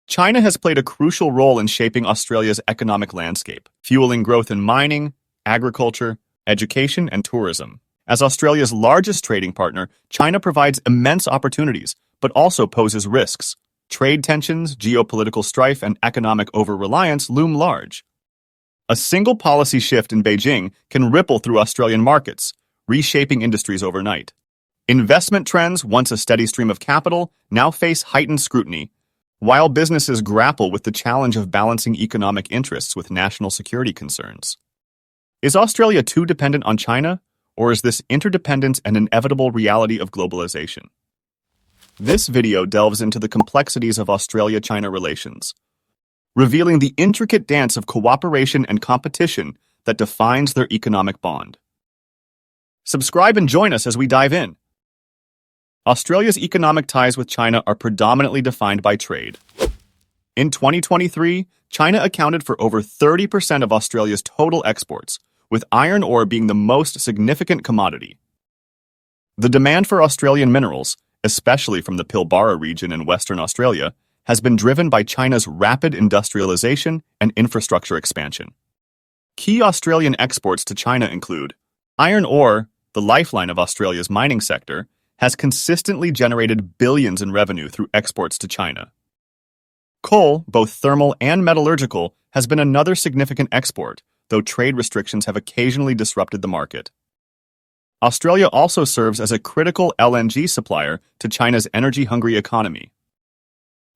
China has played a crucial role in shaping Australia's economic landscape, fueling growth in mining, agriculture, education, and tourism. As Australia's largest trading partner, China provides immense opportunities, but also poses risks. Trade tensions, geopolitical strife, and economic over-reliance loom large. A single policy shift in Beijing can ripple through Australian markets, reshaping industries overnight. Investment trends, once a steady stream of capital, now face heightened scrutiny, while businesses grapple with the challenge of balancing economic interests with national security concerns. Is Australia too dependent on China, or is this interdependence an inevitable reality of globalization? This video delves into the complexities of Australia-China relations, revealing the intricate dance of cooperation and competition that defines their economic bond. Subscribe and join us as we dive in. Australia's economic ties with China are predominantly defined by trade. In 2023, China accounted for over 30% of Australia's total exports, with iron ore being the most significant commodity. The demand for Australian minerals, especially from the Pilbara region in Western Australia, has been driven by China's rapid industrialization and infrastructure expansion. Key Australian exports to China include iron ore, the lifeline of Australia's mining sector, has consistently generated billions in revenue through exports to China. Coal, both thermal and metallurgical, has been another significant export, though trade restrictions have occasionally disrupted the market. Australia also serves as a critical LNG supplier to China's energy-hungry economy.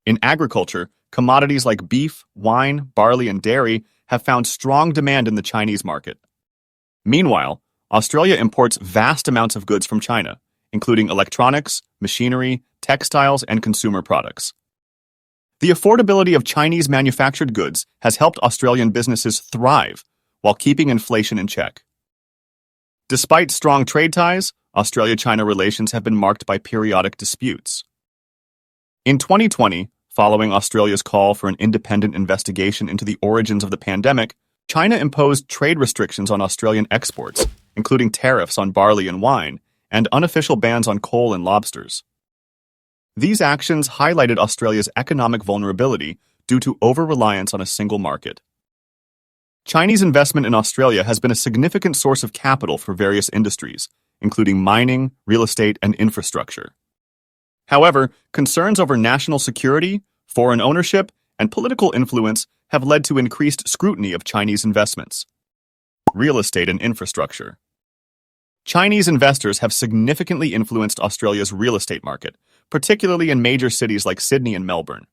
In agriculture, commodities like beef, wine, barley, and dairy have found strong demand in the Chinese market. Meanwhile, Australia imports vast amounts of goods from China, including electronics, machinery, textiles, and consumer products. The affordability of Chinese manufactured goods has helped Australian businesses thrive while keeping inflation in check. Despite strong trade ties, Australia-China relations have been marked by periodic disputes. In 2020, following Australia's call for an independent investigation into the origins of the pandemic, China imposed trade restrictions on Australian exports, including tariffs on barley and wine, and unofficial bans on coal and lobsters. These actions highlighted Australia's economic vulnerability due to over-reliance on a single market. Chinese investment in Australia has been a significant source of capital for various industries, including mining, real estate, and infrastructure. However, concerns over national security, foreign ownership, and political influence have led to increased scrutiny of Chinese investments. Real estate and infrastructure. Chinese investors have significantly influenced Australia's real estate market, particularly in major cities like Sydney and Melbourne.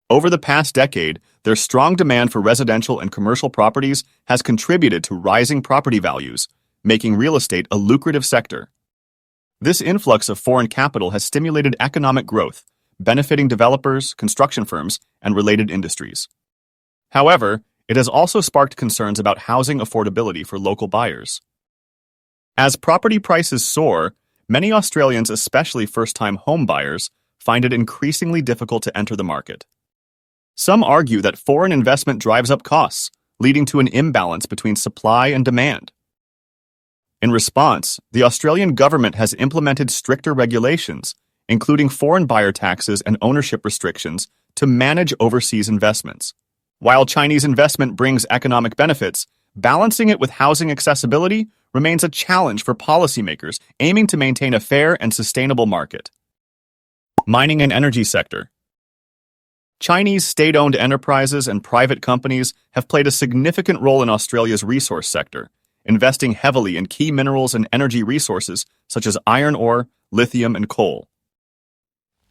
Over the past decade, their strong demand for residential and commercial properties has contributed to rising property values, making real estate a lucrative sector. This influx of foreign capital has stimulated economic growth, benefiting developers, construction firms, and related industries. However, it has also sparked concerns about housing affordability for local buyers. As property prices soar, many Australians, especially first-time home buyers, find it increasingly difficult to enter the market. Some argue that foreign investment drives up costs, leading to an imbalance between supply and demand. In response, the Australian government has implemented stricter regulations, including foreign buyer taxes and ownership restrictions, to manage overseas investments. While Chinese investment brings economic benefits, balancing it with housing accessibility remains a challenge for policymakers aiming to maintain a fair and sustainable market. Mining and energy sector. Chinese state-owned enterprises and private companies have played a significant role in Australia's resource sector, investing heavily in key minerals and energy resources such as iron ore, lithium, and coal.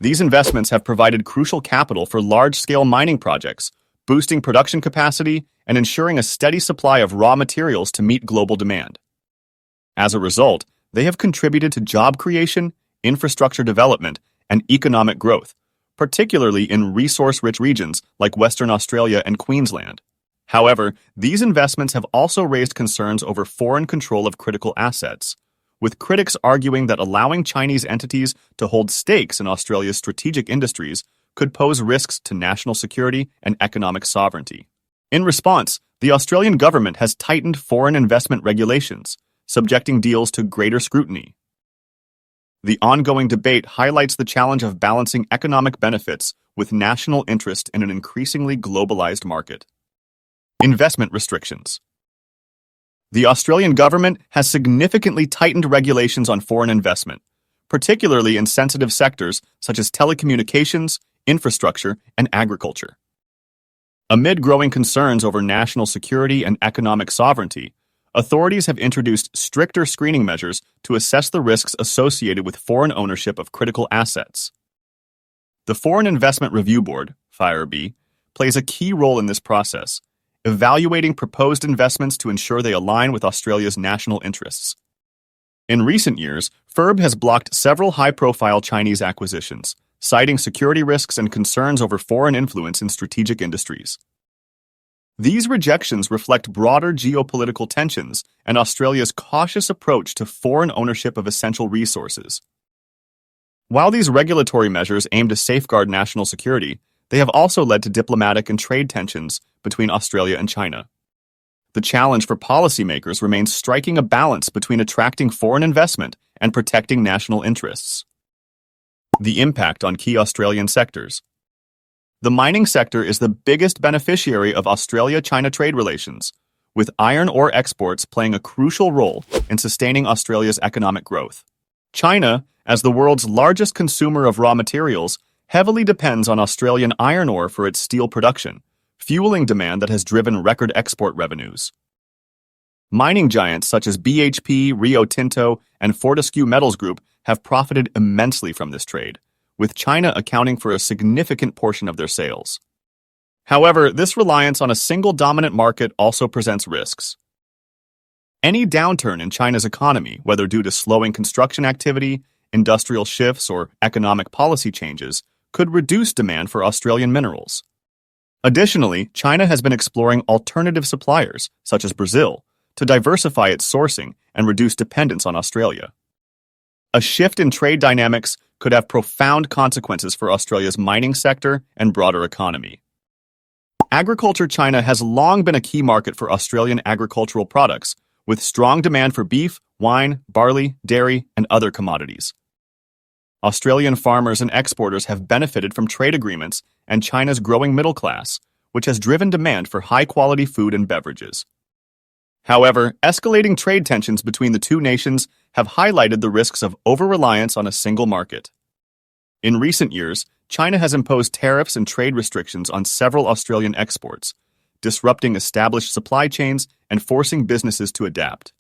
These investments have provided crucial capital for large-scale mining projects, boosting production capacity and ensuring a steady supply of raw materials to meet global demand. As a result, they have contributed to job creation, infrastructure development, and economic growth, particularly in resource-rich regions like Western Australia and Queensland. However, these investments have also raised concerns over foreign control of critical assets, with critics arguing that allowing Chinese entities to hold stakes in Australia's strategic industries could pose risks to national security and economic sovereignty. In response, the Australian government has tightened foreign investment regulations, subjecting deals to greater scrutiny. The ongoing debate highlights the challenge of balancing economic benefits with national interest in an increasingly globalized market. Investment restrictions. The Australian government has significantly tightened regulations on foreign investment, particularly in sensitive sectors such as telecommunications, infrastructure, and agriculture. Amid growing concerns over national security and economic sovereignty, authorities have introduced stricter screening measures to assess the risks associated with foreign ownership of critical assets. The Foreign Investment Review Board, FIRB, plays a key role in this process, evaluating proposed investments to ensure they align with Australia's national interests. In recent years, FIRB has blocked several high-profile Chinese acquisitions, citing security risks and concerns over foreign influence in strategic industries. These rejections reflect broader geopolitical tensions and Australia's cautious approach to foreign ownership of essential resources. While these regulatory measures aim to safeguard national security, they have also led to diplomatic and trade tensions between Australia and China. The challenge for policymakers remains striking a balance between attracting foreign investment and protecting national interests. The impact on key Australian sectors. The mining sector is the biggest beneficiary of Australia-China trade relations, with iron ore exports playing a crucial role in sustaining Australia's economic growth. China, as the world's largest consumer of raw materials, heavily depends on Australian iron ore for its steel production, fueling demand that has driven record export revenues. Mining giants such as BHP, Rio Tinto, and Fortescue Metals Group have profited immensely from this trade, with China accounting for a significant portion of their sales. However, this reliance on a single dominant market also presents risks. Any downturn in China's economy, whether due to slowing construction activity, industrial shifts, or economic policy changes, could reduce demand for Australian minerals. Additionally, China has been exploring alternative suppliers, such as Brazil, to diversify its sourcing and reduce dependence on Australia. A shift in trade dynamics could have profound consequences for Australia's mining sector and broader economy. Agriculture. China has long been a key market for Australian agricultural products, with strong demand for beef, wine, barley, dairy, and other commodities. Australian farmers and exporters have benefited from trade agreements and China's growing middle class, which has driven demand for high-quality food and beverages. However, escalating trade tensions between the two nations have highlighted the risks of over-reliance on a single market. In recent years, China has imposed tariffs and trade restrictions on several Australian exports, disrupting established supply chains and forcing businesses to adapt.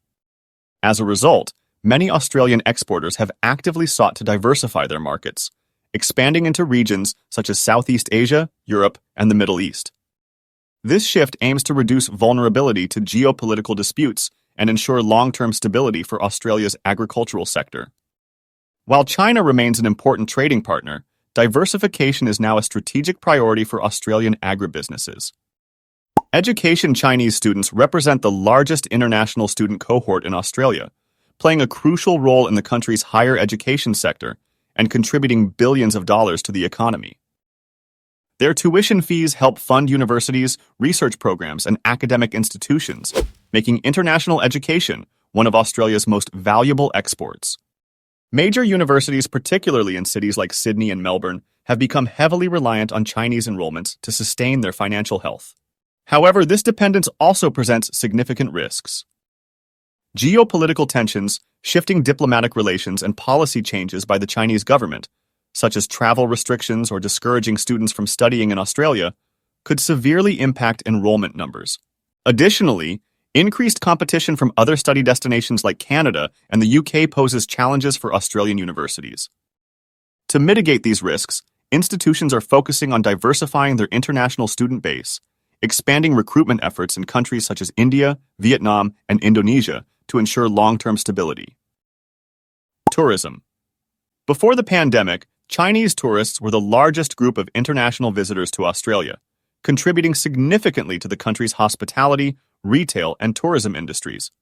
As a result, many Australian exporters have actively sought to diversify their markets, expanding into regions such as Southeast Asia, Europe, and the Middle East. This shift aims to reduce vulnerability to geopolitical disputes and ensure long-term stability for Australia's agricultural sector. While China remains an important trading partner, diversification is now a strategic priority for Australian agribusinesses. Education. Chinese students represent the largest international student cohort in Australia, playing a crucial role in the country's higher education sector and contributing billions of dollars to the economy. Their tuition fees help fund universities, research programs, and academic institutions, making international education one of Australia's most valuable exports. Major universities, particularly in cities like Sydney and Melbourne, have become heavily reliant on Chinese enrollments to sustain their financial health. However, this dependence also presents significant risks. Geopolitical tensions, shifting diplomatic relations, and policy changes by the Chinese government, such as travel restrictions or discouraging students from studying in Australia, could severely impact enrollment numbers. Additionally, increased competition from other study destinations like Canada and the UK poses challenges for Australian universities. To mitigate these risks, institutions are focusing on diversifying their international student base, expanding recruitment efforts in countries such as India, Vietnam, and Indonesia to ensure long-term stability. Tourism. Before the pandemic, Chinese tourists were the largest group of international visitors to Australia, contributing significantly to the country's hospitality, retail, and tourism industries.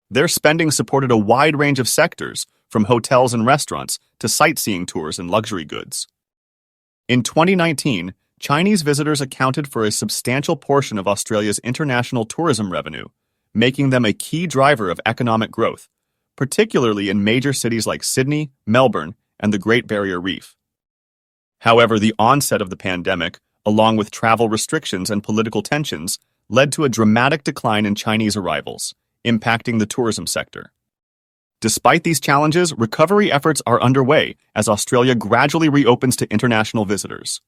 Their spending supported a wide range of sectors, from hotels and restaurants to sightseeing tours and luxury goods. In 2019, Chinese visitors accounted for a substantial portion of Australia's international tourism revenue, making them a key driver of economic growth, particularly in major cities like Sydney, Melbourne, and the Great Barrier Reef. However, the onset of the pandemic, along with travel restrictions and political tensions, led to a dramatic decline in Chinese arrivals, impacting the tourism sector. Despite these challenges, recovery efforts are underway as Australia gradually reopens to international visitors.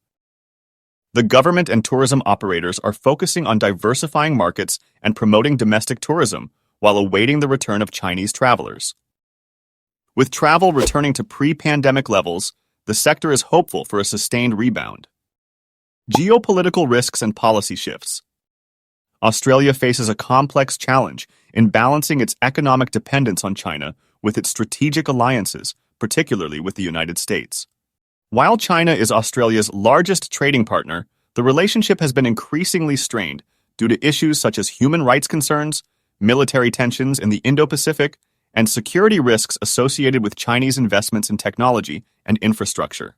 The government and tourism operators are focusing on diversifying markets and promoting domestic tourism while awaiting the return of Chinese travelers. With travel returning to pre-pandemic levels, the sector is hopeful for a sustained rebound. Geopolitical risks and policy shifts. Australia faces a complex challenge in balancing its economic dependence on China with its strategic alliances, particularly with the United States. While China is Australia's largest trading partner, the relationship has been increasingly strained due to issues such as human rights concerns, military tensions in the Indo-Pacific, and security risks associated with Chinese investments in technology and infrastructure.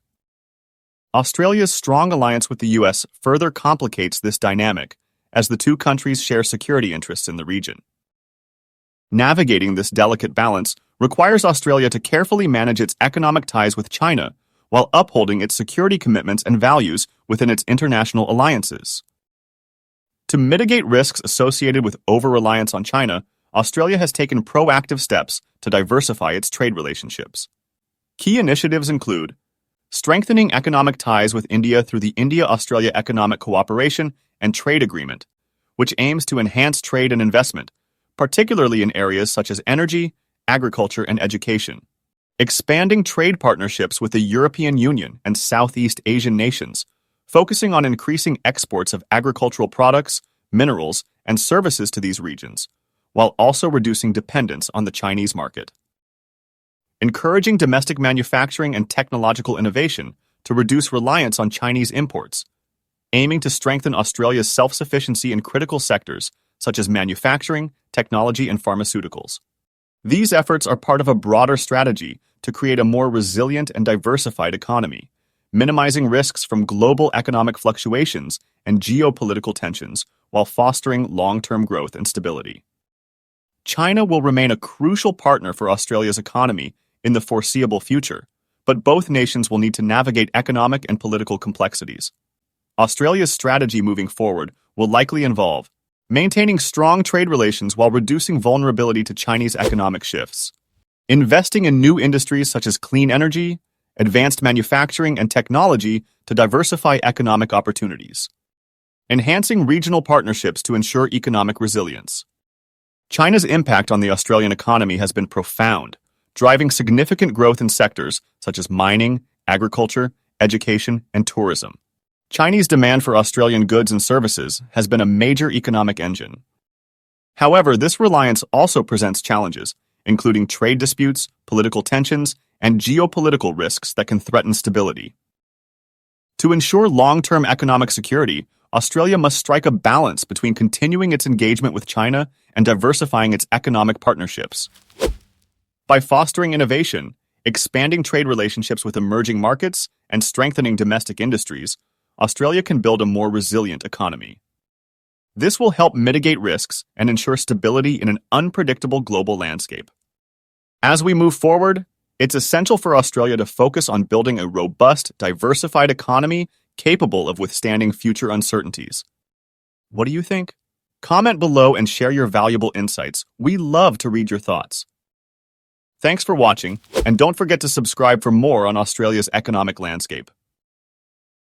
Australia's strong alliance with the U.S. further complicates this dynamic, as the two countries share security interests in the region. Navigating this delicate balance requires Australia to carefully manage its economic ties with China while upholding its security commitments and values within its international alliances. To mitigate risks associated with over-reliance on China, Australia has taken proactive steps to diversify its trade relationships. Key initiatives include strengthening economic ties with India through the India-Australia Economic Cooperation and Trade Agreement, which aims to enhance trade and investment, particularly in areas such as energy, agriculture, and education. Expanding trade partnerships with the European Union and Southeast Asian nations, focusing on increasing exports of agricultural products, minerals, and services to these regions, while also reducing dependence on the Chinese market. Encouraging domestic manufacturing and technological innovation to reduce reliance on Chinese imports, aiming to strengthen Australia's self-sufficiency in critical sectors such as manufacturing, technology, and pharmaceuticals. These efforts are part of a broader strategy to create a more resilient and diversified economy, minimizing risks from global economic fluctuations and geopolitical tensions while fostering long-term growth and stability. China will remain a crucial partner for Australia's economy in the foreseeable future, but both nations will need to navigate economic and political complexities. Australia's strategy moving forward will likely involve maintaining strong trade relations while reducing vulnerability to Chinese economic shifts, investing in new industries such as clean energy, advanced manufacturing, and technology to diversify economic opportunities, enhancing regional partnerships to ensure economic resilience. China's impact on the Australian economy has been profound, driving significant growth in sectors such as mining, agriculture, education, and tourism. Chinese demand for Australian goods and services has been a major economic engine. However, this reliance also presents challenges, including trade disputes, political tensions, and geopolitical risks that can threaten stability. To ensure long-term economic security, Australia must strike a balance between continuing its engagement with China and diversifying its economic partnerships. By fostering innovation, expanding trade relationships with emerging markets, and strengthening domestic industries, Australia can build a more resilient economy. This will help mitigate risks and ensure stability in an unpredictable global landscape. As we move forward, it's essential for Australia to focus on building a robust, diversified economy capable of withstanding future uncertainties. What do you think? Comment below and share your valuable insights. We love to read your thoughts. Thanks for watching, and don't forget to subscribe for more on Australia's economic landscape.